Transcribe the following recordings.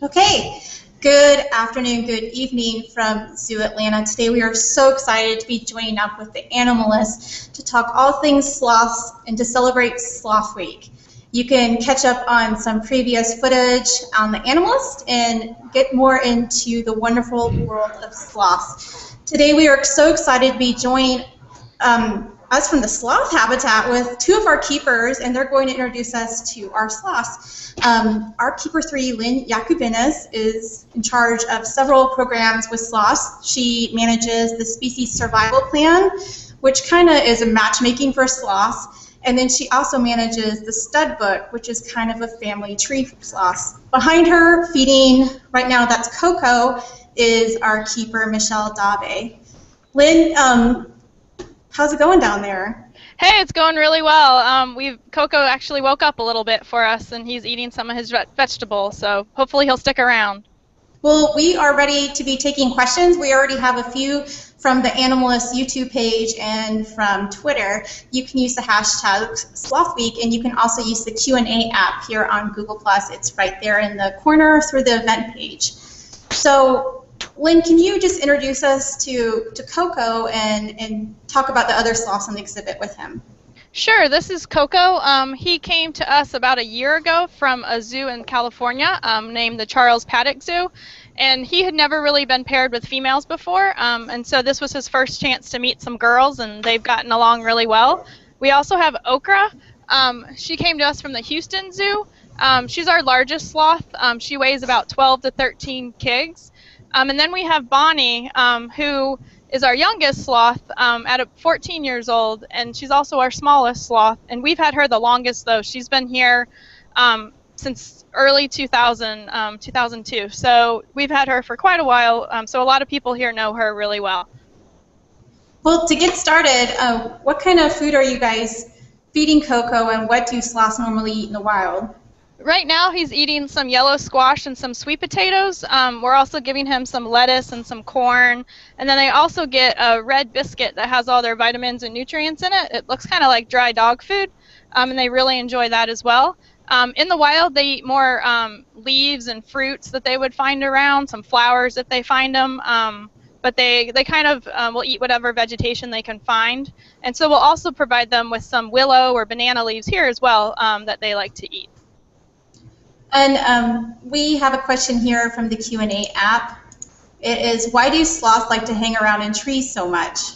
Okay, good afternoon, good evening from Zoo Atlanta. Today we are so excited to be joining up with the Animalists to talk all things sloths and to celebrate Sloth Week. You can catch up on some previous footage on the Animalist and get more into the wonderful world of sloths. Today we are so excited to be joining us from the sloth habitat with two of our keepers, and they're going to introduce us to our sloths. Our keeper 3, Lynn Yakubinas, is in charge of several programs with sloths. She manages the species survival plan, which kind of is a matchmaking for sloths, and then she also manages the stud book, which is kind of a family tree for sloths. Behind her, feeding right now, that's Coco, is our keeper, Michelle Dabe. Lynn, how's it going down there? Hey, it's going really well. Coco actually woke up a little bit for us, and he's eating some of his vegetables, so hopefully he'll stick around. Well, we are ready to be taking questions. We already have a few from the Animalist YouTube page and from Twitter. You can use the hashtag SlothWeek, and you can also use the Q&A app here on Google+. It's right there in the corner through the event page. So, Lynn, can you just introduce us to Coco and talk about the other sloths on the exhibit with him? Sure, this is Coco. He came to us about a year ago from a zoo in California named the Charles Paddock Zoo, and he had never really been paired with females before, and so this was his first chance to meet some girls, and they've gotten along really well. We also have Okra. She came to us from the Houston Zoo. She's our largest sloth. She weighs about 12 to 13 kgs. And then we have Bonnie, who is our youngest sloth at 14 years old, and she's also our smallest sloth. And we've had her the longest, though. She's been here since early 2002. So we've had her for quite a while. So a lot of people here know her really well. Well, to get started, what kind of food are you guys feeding Coco, and what do sloths normally eat in the wild? Right now he's eating some yellow squash and some sweet potatoes. We're also giving him some lettuce and some corn. And then they also get a red biscuit that has all their vitamins and nutrients in it. It looks kind of like dry dog food, and they really enjoy that as well. In the wild, they eat more leaves and fruits that they would find around, some flowers if they find them. But they kind of will eat whatever vegetation they can find. And so we'll also provide them with some willow or banana leaves here as well that they like to eat. And we have a question here from the Q&A app. It is, why do sloths like to hang around in trees so much?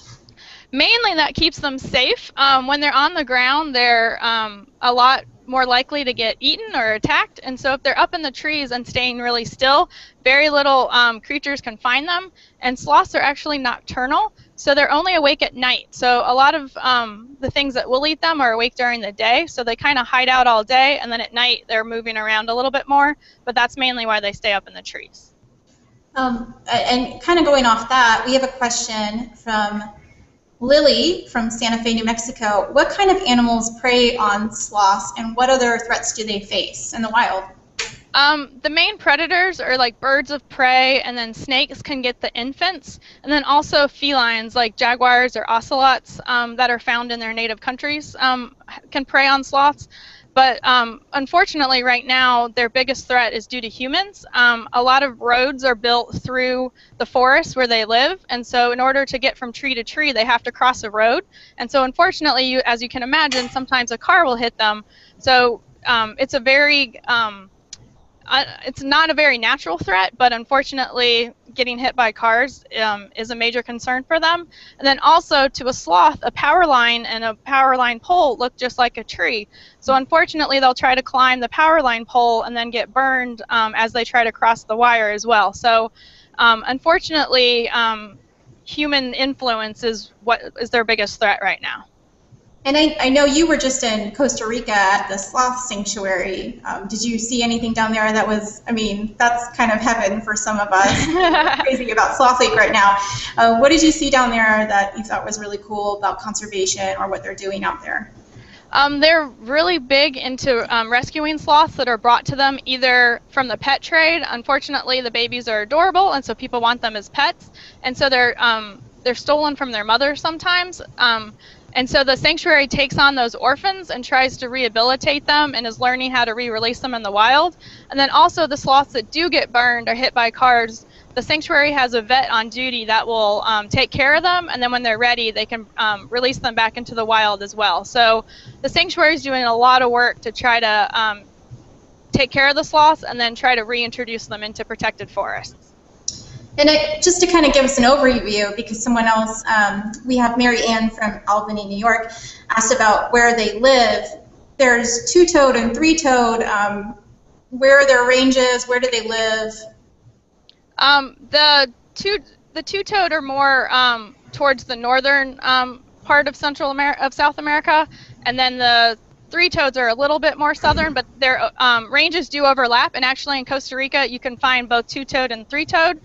Mainly that keeps them safe. When they're on the ground, they're a lot more likely to get eaten or attacked. And so if they're up in the trees and staying really still, very little creatures can find them. And sloths are actually nocturnal, so they're only awake at night. So a lot of the things that will eat them are awake during the day, so they kind of hide out all day, and then at night they're moving around a little bit more, but that's mainly why they stay up in the trees. And kind of going off that, we have a question from Lily from Santa Fe, New Mexico. What kind of animals prey on sloths, and what other threats do they face in the wild? The main predators are like birds of prey, and then snakes can get the infants, and then also felines like jaguars or ocelots that are found in their native countries can prey on sloths. But unfortunately right now their biggest threat is due to humans. A lot of roads are built through the forest where they live, and so in order to get from tree to tree they have to cross a road, and so unfortunately, as you can imagine, sometimes a car will hit them. So it's a very it's not a very natural threat, but unfortunately getting hit by cars is a major concern for them. And then also, to a sloth, a power line and a power line pole look just like a tree. So unfortunately they'll try to climb the power line pole and then get burned as they try to cross the wire as well. So unfortunately human influence is what is their biggest threat right now. And I know you were just in Costa Rica at the Sloth Sanctuary. Did you see anything down there that was, I mean, that's kind of heaven for some of us. We're crazy about Sloth Lake right now. What did you see down there that you thought was really cool about conservation or what they're doing out there? They're really big into rescuing sloths that are brought to them either from the pet trade. Unfortunately, the babies are adorable, and so people want them as pets. And so they're stolen from their mothers sometimes. And so the sanctuary takes on those orphans and tries to rehabilitate them and is learning how to re-release them in the wild. And then also the sloths that do get burned or hit by cars, the sanctuary has a vet on duty that will take care of them, and then when they're ready, they can release them back into the wild as well. So the sanctuary is doing a lot of work to try to take care of the sloths and then try to reintroduce them into protected forests. And just to kind of give us an overview, because someone else, we have Mary Ann from Albany, New York, asked about where they live. There's two-toed and three-toed. Where are their ranges? Where do they live? The two-toed are more towards the northern part of South America, and then the three-toads are a little bit more southern, but their ranges do overlap. And actually, in Costa Rica, you can find both two-toed and three-toed.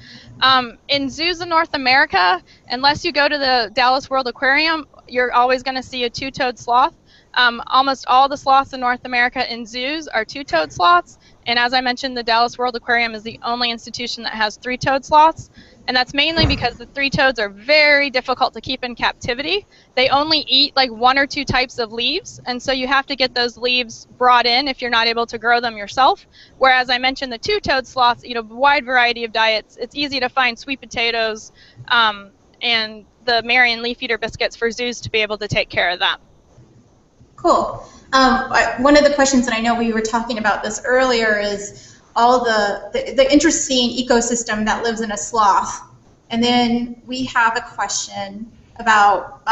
In zoos in North America, unless you go to the Dallas World Aquarium, you're always going to see a two-toed sloth. Almost all the sloths in North America in zoos are two-toed sloths. And as I mentioned, the Dallas World Aquarium is the only institution that has three-toed sloths. And that's mainly because the three-toads are very difficult to keep in captivity. They only eat like 1 or 2 types of leaves, and so you have to get those leaves brought in if you're not able to grow them yourself. Whereas I mentioned the two-toed sloths eat a wide variety of diets. It's easy to find sweet potatoes and the Marion leaf eater biscuits for zoos to be able to take care of them. Cool. One of the questions, and I know we were talking about this earlier, is all the interesting ecosystem that lives in a sloth. And then we have a question about,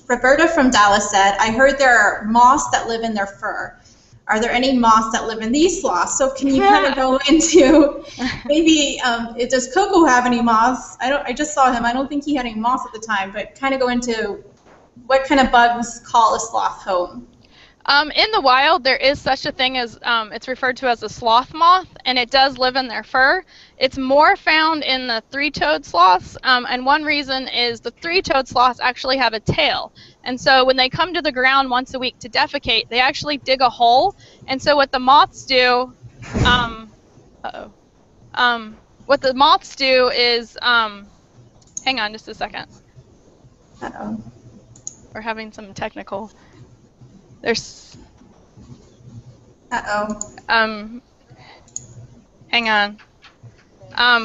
Roberta from Dallas said, I heard there are moths that live in their fur. Are there any moths that live in these sloths? So can you kind of go into, maybe, does Coco have any moths? I just saw him. I don't think he had any moths at the time, but kind of go into what kind of bugs call a sloth home. In the wild, there is such a thing as, it's referred to as a sloth moth, and it does live in their fur. It's more found in the three-toed sloths, and one reason is the three-toed sloths actually have a tail. And so when they come to the ground once a week to defecate, they actually dig a hole. And so what the moths do, what the moths do is, hang on just a second. Uh-oh. We're having some technical... There's. Uh-oh. Hang on.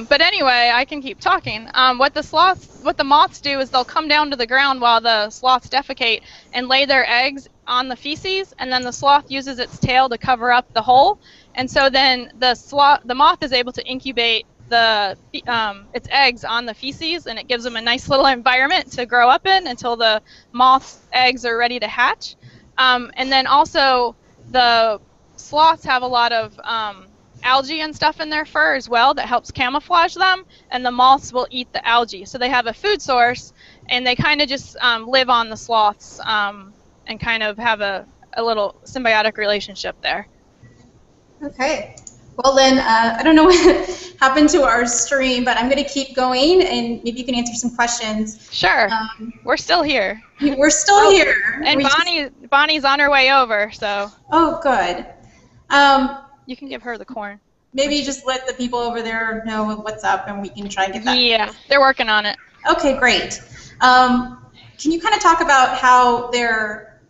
But anyway, I can keep talking. What the moths do is they'll come down to the ground while the sloths defecate and lay their eggs on the feces, and then the sloth uses its tail to cover up the hole, and so then the moth is able to incubate its eggs on the feces, and it gives them a nice little environment to grow up in until the moth's eggs are ready to hatch. And then also the sloths have a lot of algae and stuff in their fur as well that helps camouflage them, and the moths will eat the algae. So they have a food source, and they kind of just live on the sloths and kind of have a little symbiotic relationship there. Okay. Well then, I don't know what happened to our stream, but I'm going to keep going, and maybe you can answer some questions. Sure. We're still here. We're still here. And Bonnie's on her way over, so. Oh, good. You can give her the corn. Maybe just let the people over there know what's up, and we can try and get that. Yeah, they're working on it. Okay, great. Can you kind of talk about how their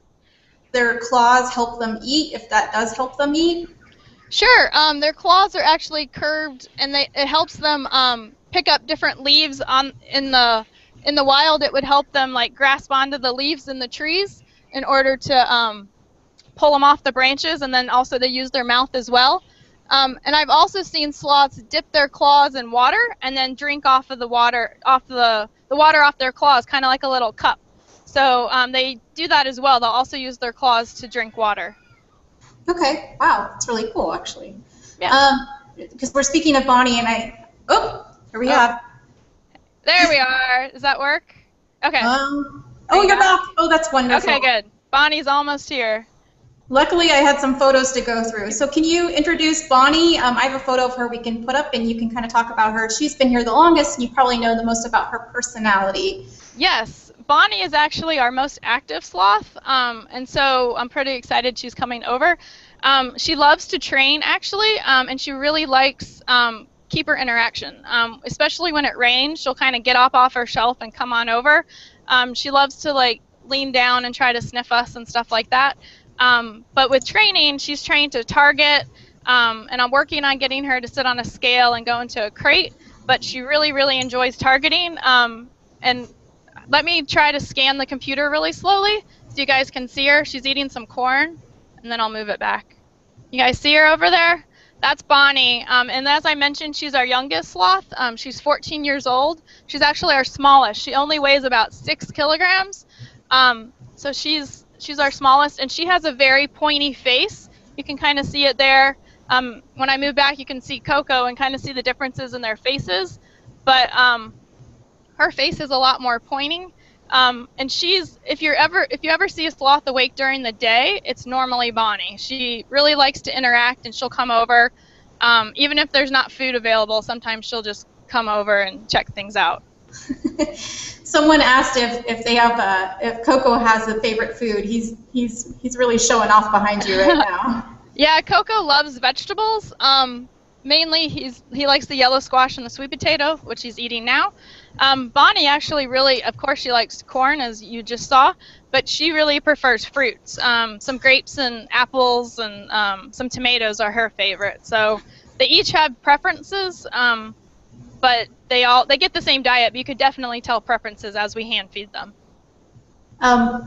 claws help them eat, if that does help them eat? Sure. Their claws are actually curved, and it helps them pick up different leaves in the wild. It would help them like grasp onto the leaves in the trees in order to pull them off the branches, and then also they use their mouth as well. And I've also seen sloths dip their claws in water and then drink off of the water off their claws, kind of like a little cup. So they do that as well. They'll also use their claws to drink water. Okay. Wow, that's really cool, actually. Yeah. Because we're speaking of Bonnie, and here we have. There we are. Does that work? Okay. You're back. Oh, that's wonderful. Okay, good. Bonnie's almost here. Luckily, I had some photos to go through. So can you introduce Bonnie? I have a photo of her we can put up, and you can kind of talk about her. She's been here the longest, and you probably know the most about her personality. Yes. Bonnie is actually our most active sloth, and so I'm pretty excited she's coming over. She loves to train, actually, and she really likes keeper interaction, especially when it rains. She'll kind of get off her shelf and come on over. She loves to lean down and try to sniff us and stuff like that. But with training, she's trained to target, and I'm working on getting her to sit on a scale and go into a crate, but she really, really enjoys targeting. And let me try to scan the computer really slowly so you guys can see her. She's eating some corn, and then I'll move it back. You guys see her over there? That's Bonnie, and as I mentioned, she's our youngest sloth. She's 14 years old. She's actually our smallest. She only weighs about 6 kilograms, so she's our smallest, and she has a very pointy face. You can kind of see it there. When I move back, you can see Coco and kind of see the differences in their faces, but her face is a lot more pointing. And if you ever see a sloth awake during the day, it's normally Bonnie. She really likes to interact, and she'll come over. Even if there's not food available, sometimes she'll just come over and check things out. Someone asked if Coco has a favorite food. He's really showing off behind you right now. Yeah, Coco loves vegetables. Mainly, he likes the yellow squash and the sweet potato, which he's eating now. Bonnie actually really, of course, she likes corn, as you just saw, but she really prefers fruits. Some grapes and apples and some tomatoes are her favorite. So they each have preferences, but they get the same diet, but you could definitely tell preferences as we hand feed them.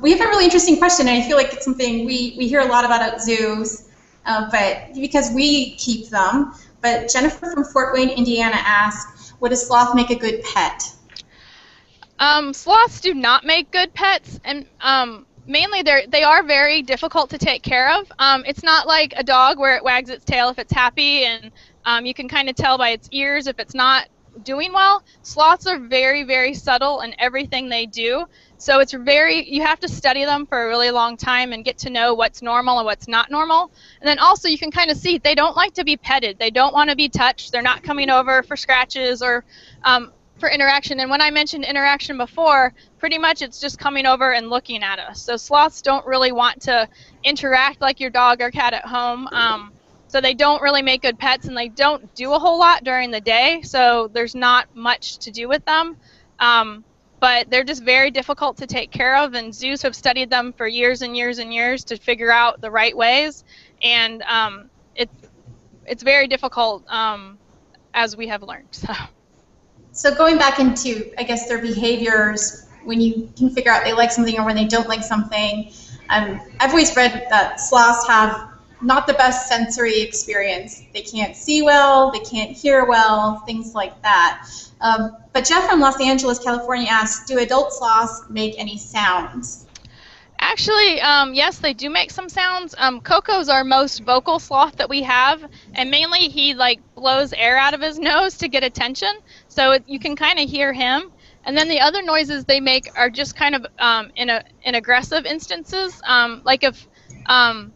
We have a really interesting question, and I feel like it's something we hear a lot about at zoos, but because we keep them. But Jennifer from Fort Wayne, Indiana asks, would a sloth make a good pet? Sloths do not make good pets, and mainly they are very difficult to take care of. It's not like a dog where it wags its tail if it's happy, and you can kind of tell by its ears if it's not doing well. Sloths are very, very subtle in everything they do, so you have to study them for a really long time and get to know what's normal and what's not normal. And then also you can kind of see they don't like to be petted. They don't want to be touched. They're not coming over for scratches or for interaction. And when I mentioned interaction before, pretty much it's just coming over and looking at us. So sloths don't really want to interact like your dog or cat at home. So they don't really make good pets, and they don't do a whole lot during the day, so there's not much to do with them. But they're just very difficult to take care of, and zoos have studied them for years and years and years to figure out the right ways, and it's very difficult, as we have learned. So going back into, I guess, their behaviors, when you can figure out they like something or when they don't like something, I've always read that sloths have not the best sensory experience. They can't see well, they can't hear well, things like that. But Jeff from Los Angeles, California asks, do adult sloths make any sounds? Actually, yes, they do make some sounds. Coco's our most vocal sloth that we have, and mainly he blows air out of his nose to get attention, so you can kind of hear him. And then the other noises they make are just kind of in aggressive instances, like if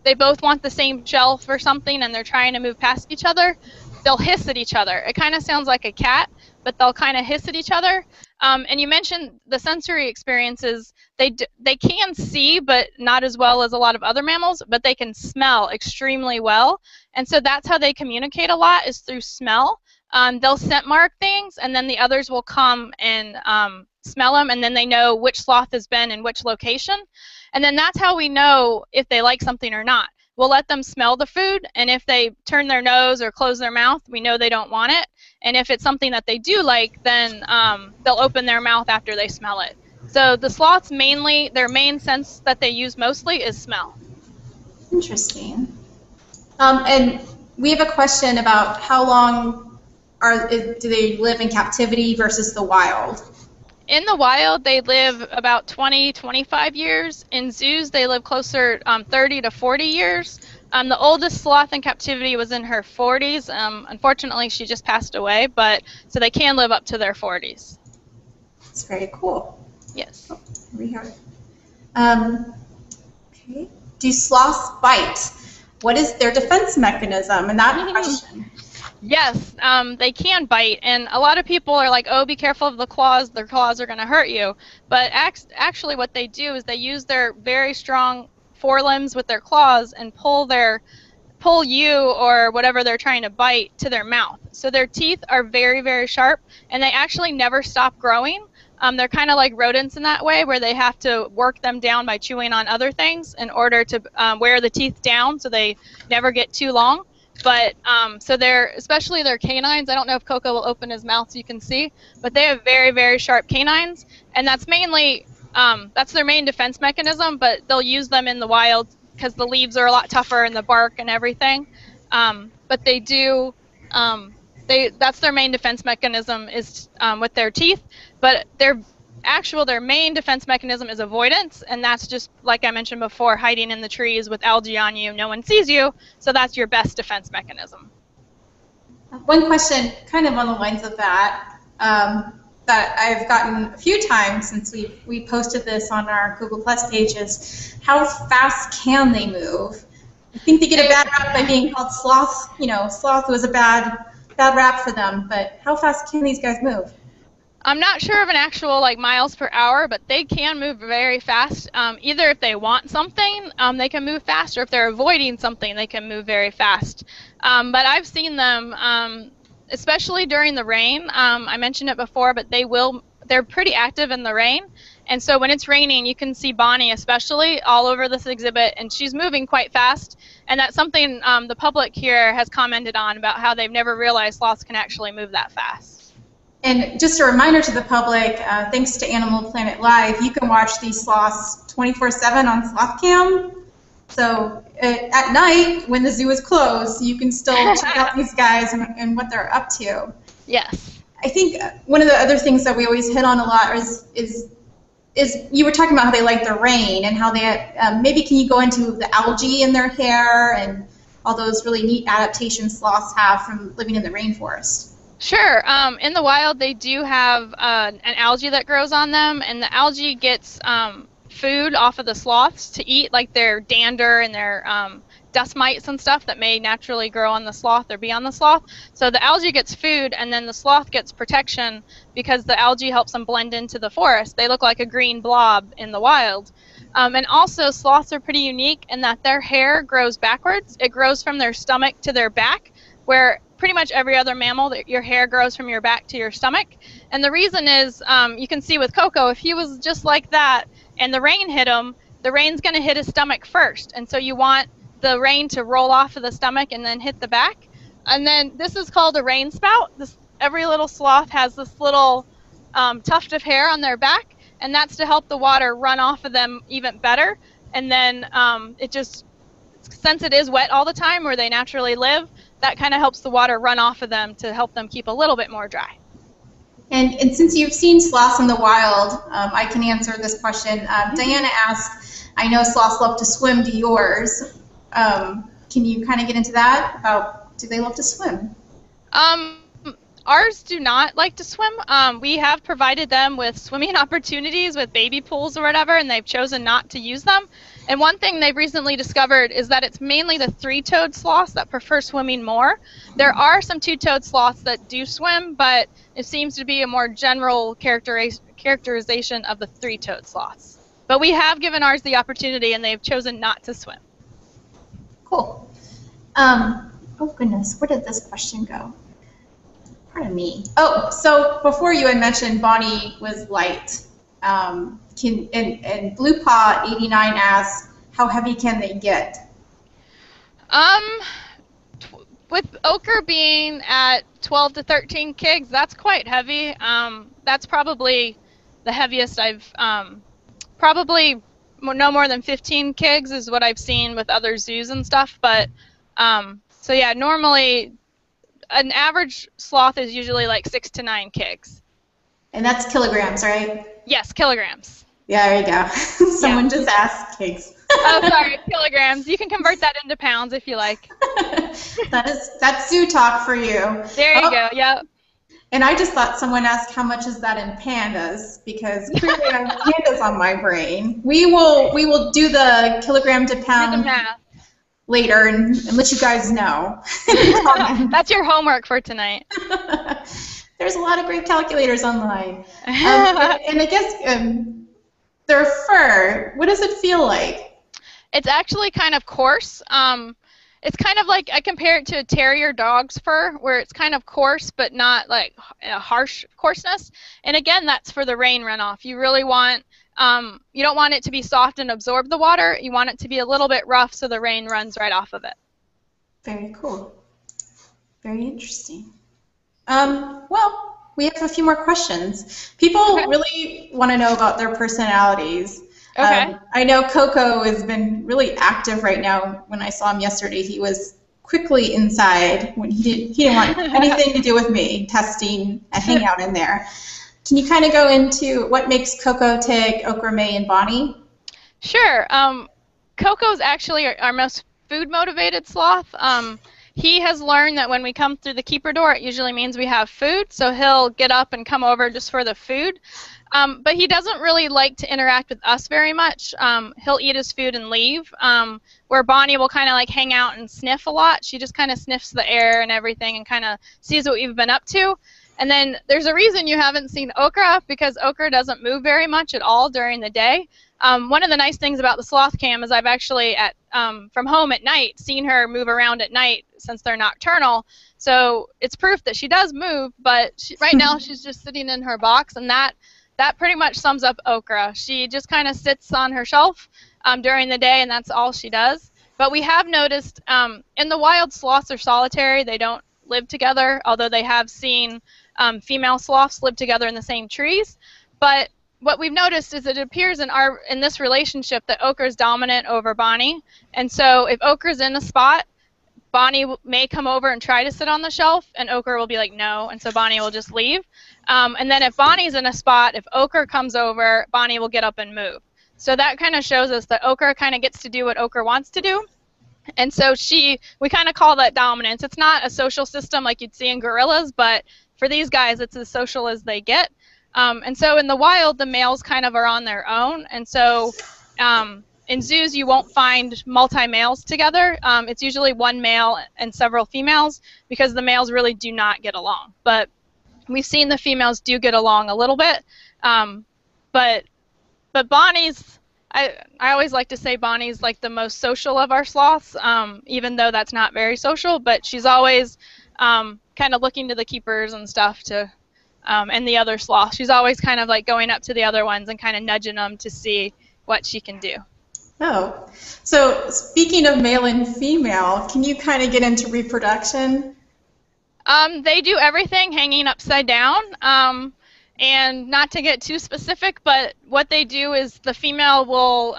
they both want the same shelf or something and they're trying to move past each other, they'll hiss at each other. It kind of sounds like a cat, but they'll kind of hiss at each other. And you mentioned the sensory experiences. They can see, but not as well as a lot of other mammals, but they can smell extremely well. And so that's how they communicate a lot, is through smell. They'll scent mark things, and then the others will come and smell them, and then they know which sloth has been in which location. And then that's how we know if they like something or not. We'll let them smell the food, and if they turn their nose or close their mouth, we know they don't want it. And if it's something that they do like, then they'll open their mouth after they smell it. So the sloths mainly, their main sense that they use mostly is smell. Interesting. And we have a question about how long do they live in captivity versus the wild? In the wild, they live about 20, 25 years. In zoos, they live closer 30 to 40 years. The oldest sloth in captivity was in her 40s. Unfortunately, she just passed away, but so they can live up to their 40s. That's very cool. Yes. Oh, here we are. Okay. Do sloths bite? What is their defense mechanism? And that question. Yes, they can bite, and a lot of people are like, oh, be careful of the claws, their claws are going to hurt you. But actually what they do is they use their very strong forelimbs with their claws and pull you or whatever they're trying to bite to their mouth. So their teeth are very, very sharp, and they actually never stop growing. They're kind of like rodents in that way, where they have to work them down by chewing on other things in order to wear the teeth down so they never get too long. But so especially their canines. I don't know if Coco will open his mouth so you can see, but they have very, very sharp canines, and that's mainly that's their main defense mechanism. But they'll use them in the wild because the leaves are a lot tougher and the bark and everything. But they do. That's their main defense mechanism is with their teeth, but their main defense mechanism is avoidance, and that's just, like I mentioned before, hiding in the trees with algae on you. No one sees you, so that's your best defense mechanism. One question kind of on the lines of that, that I've gotten a few times since we posted this on our Google Plus page is, how fast can they move? I think they get a bad rap by being called sloth. You know, sloth was a bad rap for them, but how fast can these guys move? I'm not sure of an actual miles per hour, but they can move very fast. Either if they want something, they can move fast, or if they're avoiding something, they can move very fast. But I've seen them, especially during the rain. I mentioned it before, but they're pretty active in the rain. And so when it's raining, you can see Bonnie especially all over this exhibit, and she's moving quite fast. And that's something the public here has commented on, about how they've never realized sloths can actually move that fast. And just a reminder to the public, thanks to Animal Planet Live, you can watch these sloths 24/7 on SlothCam. So at night, when the zoo is closed, you can still check out these guys and what they're up to. Yes. I think one of the other things that we always hit on a lot is you were talking about how they like the rain, and how they maybe can you go into the algae in their hair and all those really neat adaptations sloths have from living in the rainforest? Sure. In the wild, they do have an algae that grows on them, and the algae gets food off of the sloths to eat, like their dander and their dust mites and stuff that may naturally grow on the sloth or be on the sloth. So the algae gets food, and then the sloth gets protection because the algae helps them blend into the forest. They look like a green blob in the wild. And also, sloths are pretty unique in that their hair grows backwards. It grows from their stomach to their back, where pretty much every other mammal, your hair grows from your back to your stomach. And the reason is, you can see with Coco, if he was just like that and the rain hit him, the rain's going to hit his stomach first. And so you want the rain to roll off of the stomach and then hit the back. And then this is called a rain spout. Every little sloth has this little tuft of hair on their back, and that's to help the water run off of them even better. And then since it is wet all the time where they naturally live, that kind of helps the water run off of them to help them keep a little bit more dry. And since you've seen sloths in the wild, I can answer this question. Diana asked, I know sloths love to swim. Do yours? Can you kind of get into that about, do they love to swim? Ours do not like to swim. We have provided them with swimming opportunities with baby pools or whatever, and they've chosen not to use them. And one thing they've recently discovered is that it's mainly the three-toed sloths that prefer swimming more. There are some two-toed sloths that do swim, but it seems to be a more general characterization of the three-toed sloths. But we have given ours the opportunity, and they've chosen not to swim. Cool. Oh, goodness. Where did this question go? Pardon me. Oh, so before you had mentioned Bonnie was light. And Blue Paw 89 asks, how heavy can they get? With ochre being at 12 to 13 kgs, that's quite heavy. That's probably the heaviest I've, probably no more than 15 kgs is what I've seen with other zoos and stuff. But, so yeah, normally an average sloth is usually like 6 to 9 kgs. And that's kilograms, right? Yes, kilograms. Yeah, there you go. Someone just asked kgs. Oh, sorry, kilograms. You can convert that into pounds if you like. That's zoo talk for you. There you go, yep. And I just thought someone asked how much is that in pandas, because clearly I have pandas on my brain. We will do the kilogram to pound later and let you guys know. That's your homework for tonight. There's a lot of great calculators online. And I guess their fur, what does it feel like? It's actually kind of coarse. It's kind of like, I compare it to a terrier dog's fur, where it's kind of coarse, but not like a harsh coarseness. And again, that's for the rain runoff. You really want, you don't want it to be soft and absorb the water. You want it to be a little bit rough so the rain runs right off of it. Very cool. Very interesting. Well, we have a few more questions. People really want to know about their personalities. Okay. I know Coco has been really active right now. When I saw him yesterday, he was quickly inside when he didn't want anything to do with me, testing a Hangout in there. Can you kind of go into what makes Coco tick, Okra, May, and Bonnie? Sure. Coco's actually our most food-motivated sloth. He has learned that when we come through the keeper door, it usually means we have food, so he'll get up and come over just for the food. But he doesn't really like to interact with us very much. He'll eat his food and leave, where Bonnie will kind of like hang out and sniff a lot. She just kind of sniffs the air and everything and kind of sees what we've been up to. And then there's a reason you haven't seen Okra, because Okra doesn't move very much at all during the day. One of the nice things about the sloth cam is I've actually, from home at night, seen her move around at night since they're nocturnal. So it's proof that she does move, but right now she's just sitting in her box, and that pretty much sums up Okra. She just kind of sits on her shelf during the day, and that's all she does. But we have noticed in the wild, sloths are solitary. They don't live together, although they have seen female sloths live together in the same trees. But what we've noticed is it appears in this relationship that Okra's dominant over Bonnie. And so if Okra's in a spot, Bonnie may come over and try to sit on the shelf, and Okra will be like, no, and so Bonnie will just leave. And then if Bonnie's in a spot, if Okra comes over, Bonnie will get up and move. So that kind of shows us that Okra kind of gets to do what Okra wants to do. And so we kind of call that dominance. It's not a social system like you'd see in gorillas, but for these guys, it's as social as they get. And so in the wild, the males kind of are on their own. And so in zoos, you won't find multi-males together. It's usually one male and several females, because the males really do not get along. But we've seen the females do get along a little bit. But Bonnie's, I always like to say Bonnie's like the most social of our sloths, even though that's not very social. But she's always kind of looking to the keepers and stuff and the other sloths. She's always kind of like going up to the other ones and kind of nudging them to see what she can do. Oh, so speaking of male and female, can you kind of get into reproduction? They do everything hanging upside down. And not to get too specific, but what they do is the female will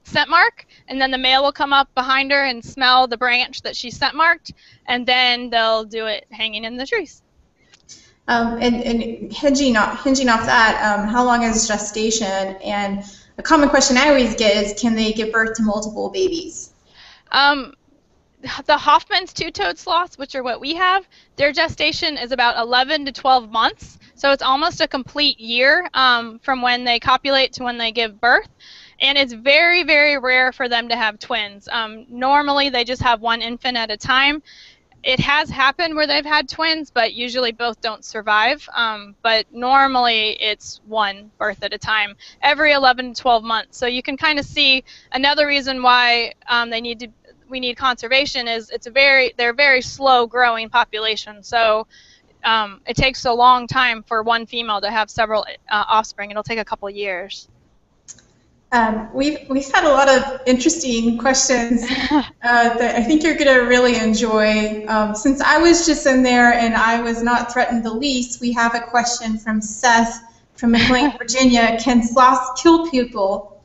scent mark, and then the male will come up behind her and smell the branch that she scent marked, and then they'll do it hanging in the trees. And hinging off that, how long is gestation? And a common question I always get is, can they give birth to multiple babies? The Hoffman's two-toed sloths, which are what we have, their gestation is about 11 to 12 months. So it's almost a complete year from when they copulate to when they give birth. And it's very, very rare for them to have twins. Normally, they just have one infant at a time. It has happened where they've had twins, but usually both don't survive. But normally, it's one birth at a time, every 11 to 12 months. So you can kind of see another reason why we need conservation is they're a very slow growing population. So it takes a long time for one female to have several offspring. It'll take a couple years. We've had a lot of interesting questions that I think you're going to really enjoy. Since I was just in there and I was not threatened the least, we have a question from Seth from McLean, Virginia. Can sloths kill people?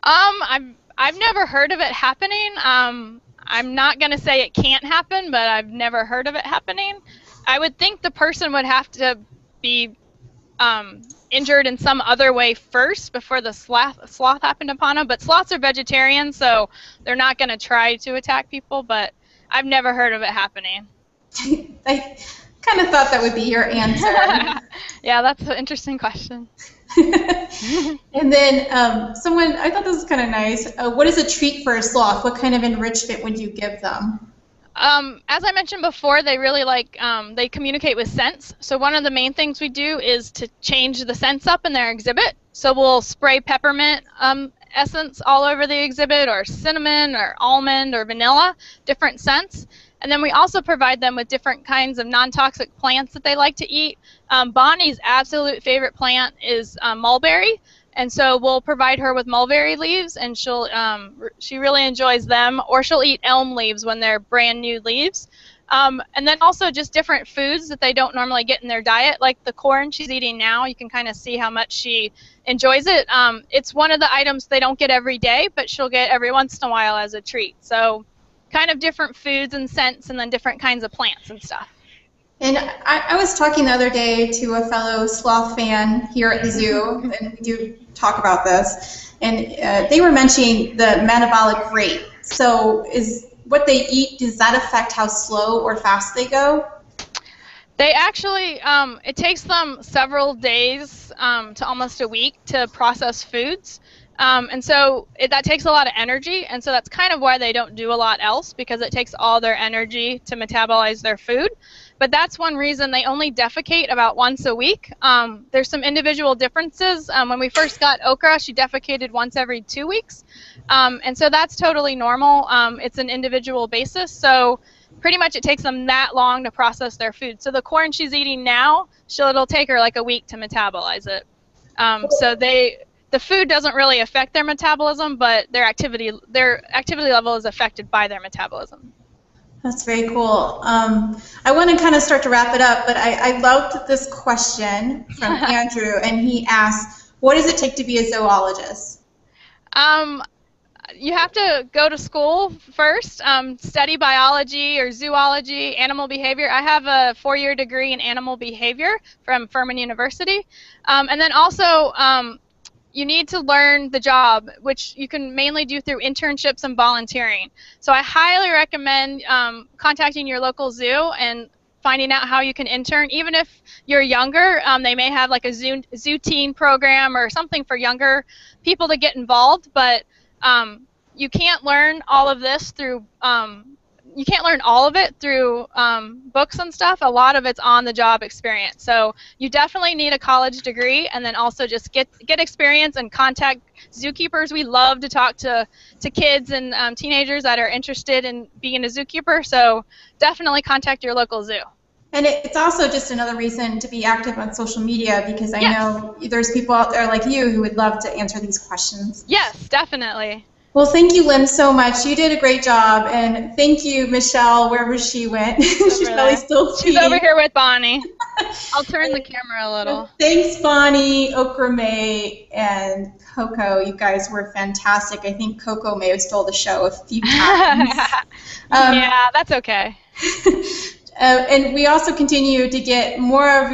I've never heard of it happening. I'm not going to say it can't happen, but I've never heard of it happening. I would think the person would have to be injured in some other way first before the sloth happened upon them. But sloths are vegetarian, so they're not going to try to attack people, but I've never heard of it happening. I kind of thought that would be your answer. Yeah, that's an interesting question. And then I thought this was kind of nice. What is a treat for a sloth? What kind of enrichment would you give them? As I mentioned before, they really like, they communicate with scents. So one of the main things we do is to change the scents up in their exhibit. So we'll spray peppermint essence all over the exhibit, or cinnamon or almond or vanilla, different scents. And then we also provide them with different kinds of non-toxic plants that they like to eat. Bonnie's absolute favorite plant is mulberry. And so we'll provide her with mulberry leaves, and she really enjoys them. Or she'll eat elm leaves when they're brand new leaves. And then also just different foods that they don't normally get in their diet, like the corn she's eating now. You can kind of see how much she enjoys it. It's one of the items they don't get every day, but she'll get every once in a while as a treat. So kind of different foods and scents, and then different kinds of plants and stuff. And I was talking the other day to a fellow sloth fan here at the zoo, and we do talk about this, and they were mentioning the metabolic rate. So is what they eat, does that affect how slow or fast they go? They actually, it takes them several days to almost a week to process foods. And so that takes a lot of energy, and so that's kind of why they don't do a lot else, because it takes all their energy to metabolize their food. But that's one reason they only defecate about once a week. There's some individual differences. When we first got Okra, she defecated once every 2 weeks. And so that's totally normal. It's an individual basis. So pretty much it takes them that long to process their food. So the corn she's eating now, it'll take her like a week to metabolize it. So the food doesn't really affect their metabolism, but their activity level is affected by their metabolism. That's very cool. I want to kind of start to wrap it up, but I loved this question from Andrew, and he asked, what does it take to be a zoologist? You have to go to school first, study biology or zoology, animal behavior. I have a 4-year degree in animal behavior from Furman University. And then also, you need to learn the job, which you can mainly do through internships and volunteering. So I highly recommend contacting your local zoo and finding out how you can intern. Even if you're younger, they may have like a zoo teen program or something for younger people to get involved. But you can't learn all of this through books and stuff. A lot of it's on the job experience. So you definitely need a college degree, and then also just get experience and contact zookeepers. We love to talk to kids and teenagers that are interested in being a zookeeper. So definitely contact your local zoo. And it's also just another reason to be active on social media, because I know there's people out there like you who would love to answer these questions. Yes, definitely. Well, thank you, Lynn, so much. You did a great job, and thank you, Michelle, wherever she went. She's probably still feeding. She's over here with Bonnie. I'll turn the camera a little. Thanks, Bonnie, Okra May, and Coco. You guys were fantastic. I think Coco may have stole the show a few times. Yeah, that's okay. And we also continue to get more of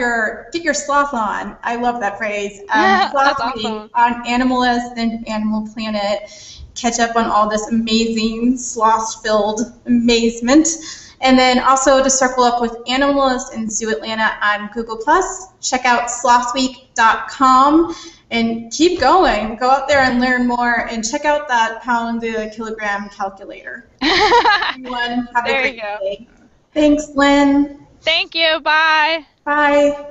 get your sloth on. I love that phrase. That's Sloth awesome. On Animalist and Animal Planet. Catch up on all this amazing sloth-filled amazement. And then also to circle up with Animalist and Zoo Atlanta on Google+. Check out slothsweek.com and keep going. Go out there and learn more, and check out that pound-to-kilogram calculator. Everyone, have a great day. Thanks, Lynn. Thank you. Bye. Bye.